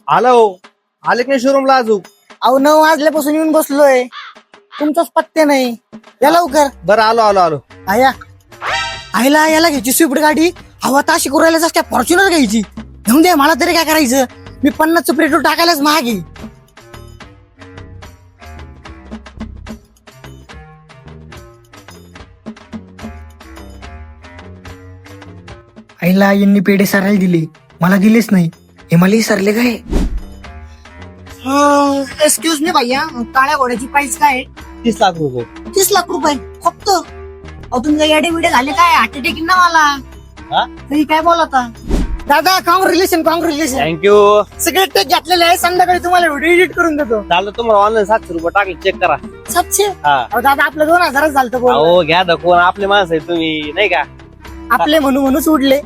आलो आले की नाही शोरूमला अजून? अहो 9 वाजल्यापासून येऊन बसलोय, तुमचाच पत्ते नाही. या लवकर. बरं आलो आलो आलो. आया आईला याला घ्यायची स्विफ्ट गाडी, हवा ताशी करायला त्या फॉर्च्युनर घ्यायची. घेऊन दे, मला तरी काय करायचं, मी 50चं पेट्रोल टाकायलाच महाग आहे. आईला यांनी पेढे सारायला दिले, मला दिलेच नाही. हे मला सरले काय? एक्सक्यूज मी भैया, काळ्या घोड्याची प्राइस काय आहे? 30 लाख रुपये. 30 लाख रुपये फक्त? अहो तुमचे येडे बिडे झाले काय? हार्ट अटॅक ना मला. तरी काय बोलता दादा? Congratulation congratulation. थँक्यू. सगळे टेक घेतलेले आहे, संध्याकाळी तुम्हाला व्हिडिओ एडिट करून देतो. चालतं, तुम्हाला ऑनलाईन 700 रुपये टाकले, चेक करा. 700? हा. अहो दादा आपलं 2000 झालं बोल. हो घ्या दाखवून, आपले माणसं आहे तुम्ही नाही का? आपले म्हणून सोडले.